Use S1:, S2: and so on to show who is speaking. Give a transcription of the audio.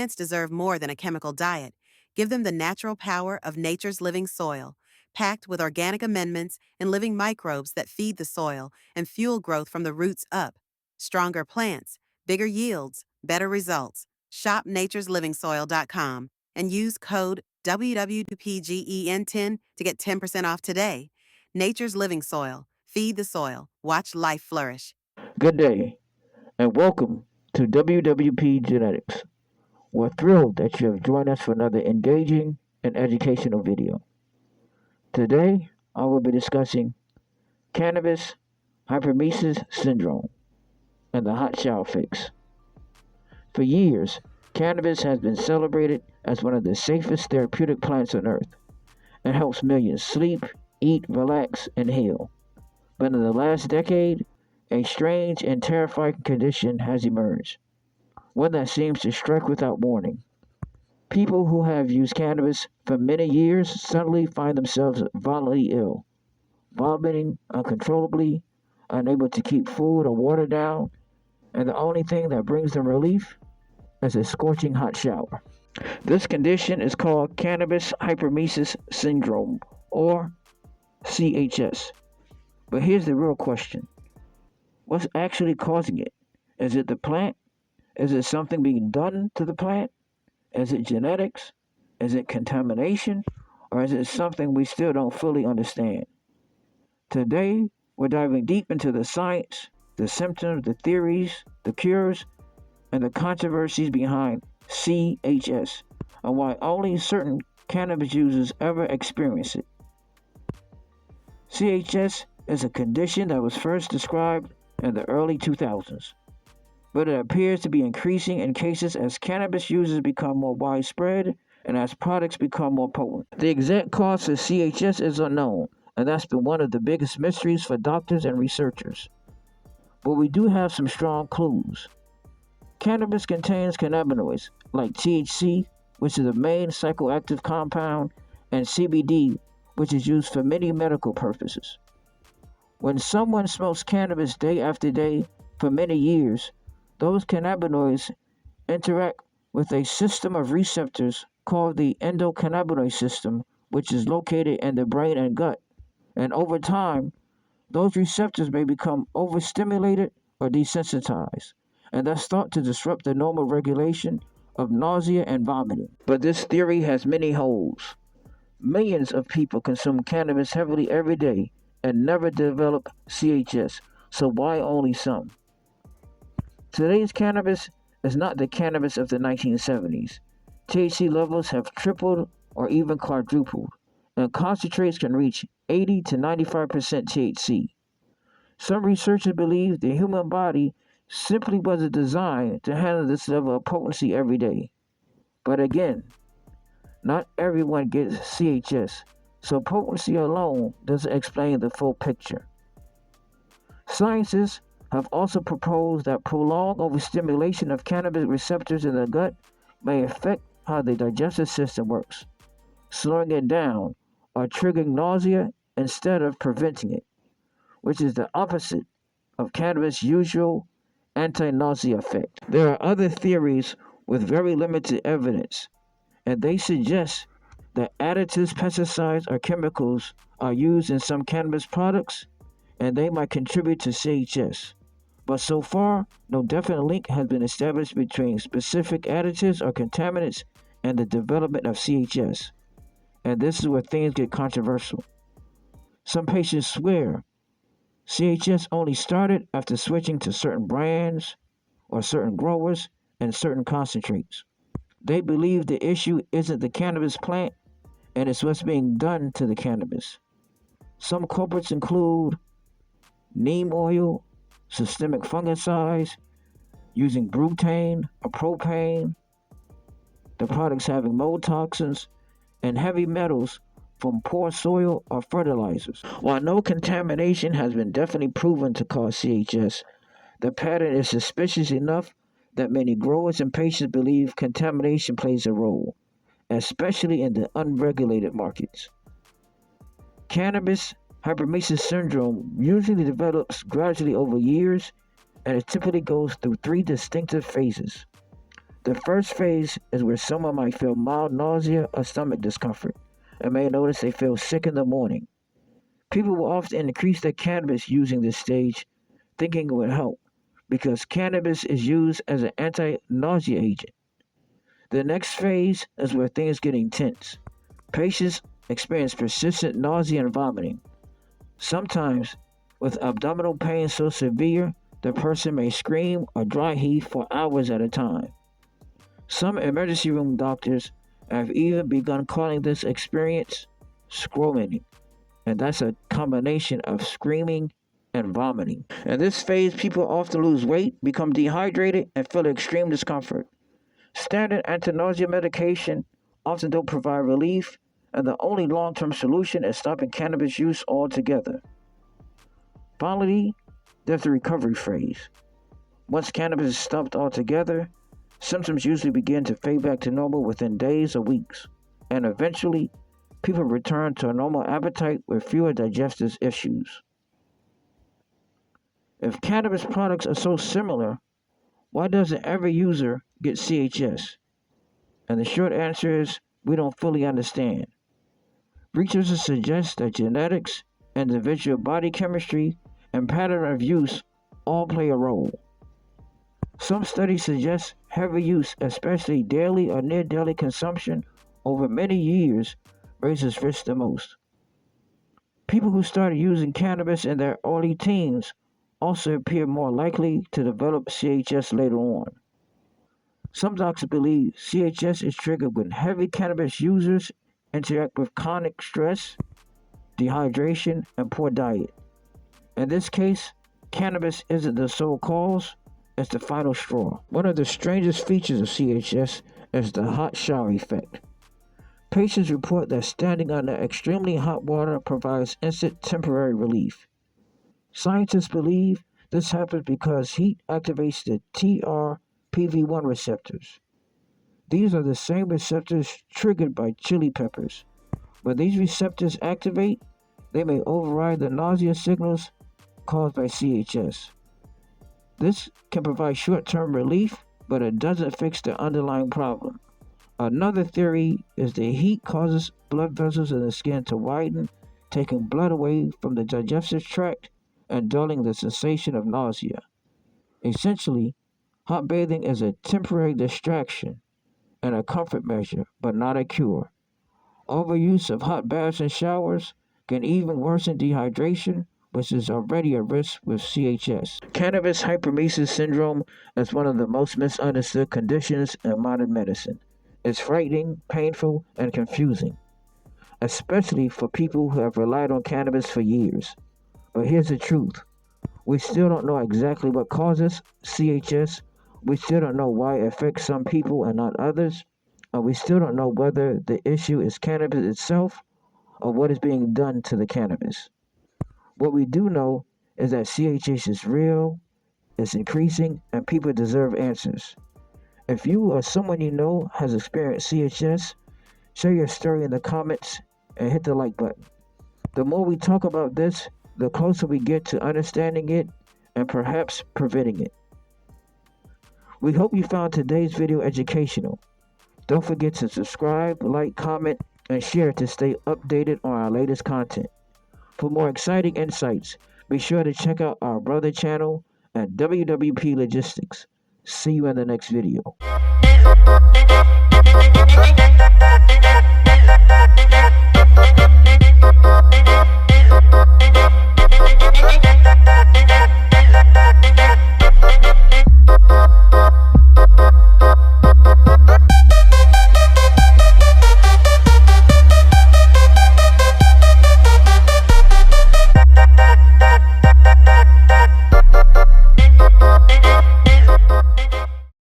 S1: Plants deserve more than a chemical diet. Give them the natural power of nature's living soil, packed with organic amendments and living microbes that feed the soil and fuel growth from the roots up. Stronger plants, bigger yields, better results. Shop natureslivingsoil.com and use code WWPGEN10 to get 10% off today. Nature's Living Soil. Feed the soil. Watch life flourish.
S2: Good day, and welcome to WWP Genetics. We're thrilled that you have joined us for another engaging and educational video. Today, I will be discussing Cannabis Hyperemesis syndrome and the hot shower fix. For years, cannabis has been celebrated as one of the safest therapeutic plants on earth and helps millions sleep, eat, relax, and heal. But in the last decade, a strange and terrifying condition has emerged, one that seems to strike without warning. People who have used cannabis for many years suddenly find themselves violently ill, vomiting uncontrollably, unable to keep food or water down, and the only thing that brings them relief is a scorching hot shower. This condition is called Cannabis Hyperemesis syndrome, or CHS. But here's the real question. What's actually causing it? Is it the plant? Is it something being done to the plant? Is it genetics? Is it contamination? Or is it something we still don't fully understand? Today, we're diving deep into the science, the symptoms, the theories, the cures, and the controversies behind CHS, and why only certain cannabis users ever experience it. CHS is a condition that was first described in the early 2000s, but it appears to be increasing in cases as cannabis users become more widespread and as products become more potent. The exact cause of CHS is unknown, and that's been one of the biggest mysteries for doctors and researchers. But we do have some strong clues. Cannabis contains cannabinoids like THC, which is the main psychoactive compound, and CBD, which is used for many medical purposes. When someone smokes cannabis day after day for many years, those cannabinoids interact with a system of receptors called the endocannabinoid system, which is located in the brain and gut. And over time, those receptors may become overstimulated or desensitized, and thus thought to disrupt the normal regulation of nausea and vomiting. But this theory has many holes. Millions of people consume cannabis heavily every day and never develop CHS, so why only some? Today's cannabis is not the cannabis of the 1970s. THC levels have tripled or even quadrupled, and concentrates can reach 80 to 95% THC. Some researchers believe the human body simply wasn't designed to handle this level of potency every day. But again, not everyone gets CHS, so potency alone doesn't explain the full picture. Scientists have also proposed that prolonged overstimulation of cannabis receptors in the gut may affect how the digestive system works, slowing it down or triggering nausea instead of preventing it, which is the opposite of cannabis' usual anti-nausea effect. There are other theories with very limited evidence, and they suggest that additives, pesticides, or chemicals are used in some cannabis products, and they might contribute to CHS. But so far, no definite link has been established between specific additives or contaminants and the development of CHS. And this is where things get controversial. Some patients swear CHS only started after switching to certain brands or certain growers and certain concentrates. They believe the issue isn't the cannabis plant, and it's what's being done to the cannabis. Some culprits include neem oil, systemic fungicides, using butane or propane, the products having mold toxins, and heavy metals from poor soil or fertilizers. While no contamination has been definitely proven to cause CHS, the pattern is suspicious enough that many growers and patients believe contamination plays a role, especially in the unregulated markets. Cannabis hyperemesis syndrome usually develops gradually over years, and it typically goes through three distinctive phases. The first phase is where someone might feel mild nausea or stomach discomfort and may notice they feel sick in the morning. People will often increase their cannabis using this stage, thinking it would help, because cannabis is used as an anti-nausea agent. The next phase is where things get intense. Patients experience persistent nausea and vomiting. Sometimes, with abdominal pain so severe, the person may scream or dry heave for hours at a time. Some emergency room doctors have even begun calling this experience scromining, and that's a combination of screaming and vomiting. In this phase, people often lose weight, become dehydrated, and feel extreme discomfort. Standard anti-nausea medication often don't provide relief, and the only long-term solution is stopping cannabis use altogether. Finally, there's the recovery phase. Once cannabis is stopped altogether, symptoms usually begin to fade back to normal within days or weeks, and eventually, people return to a normal appetite with fewer digestive issues. If cannabis products are so similar, why doesn't every user get CHS? And the short answer is we don't fully understand. Researchers suggest that genetics, individual body chemistry, and pattern of use all play a role. Some studies suggest heavy use, especially daily or near daily consumption over many years, raises risk the most. People who started using cannabis in their early teens also appear more likely to develop CHS later on. Some doctors believe CHS is triggered when heavy cannabis users interact with chronic stress, dehydration, and poor diet. In this case, cannabis isn't the sole cause, it's the final straw. One of the strangest features of CHS is the hot shower effect. Patients report that standing under extremely hot water provides instant temporary relief. Scientists believe this happens because heat activates the TRPV1 receptors. These are the same receptors triggered by chili peppers. When these receptors activate, they may override the nausea signals caused by CHS. This can provide short-term relief, but it doesn't fix the underlying problem. Another theory is the heat causes blood vessels in the skin to widen, taking blood away from the digestive tract and dulling the sensation of nausea. Essentially, hot bathing is a temporary distraction and a comfort measure, but not a cure. Overuse of hot baths and showers can even worsen dehydration, which is already a risk with CHS. Cannabis hyperemesis syndrome is one of the most misunderstood conditions in modern medicine. It's frightening, painful, and confusing, especially for people who have relied on cannabis for years. But here's the truth. We still don't know exactly what causes CHS. We still don't know why it affects some people and not others. And we still don't know whether the issue is cannabis itself or what is being done to the cannabis. What we do know is that CHS is real, it's increasing, and people deserve answers. If you or someone you know has experienced CHS, share your story in the comments and hit the like button. The more we talk about this, the closer we get to understanding it and perhaps preventing it. We hope you found today's video educational. Don't forget to subscribe, like, comment, and share to stay updated on our latest content. For more exciting insights, be sure to check out our brother channel at WWP Logistics. See you in the next video.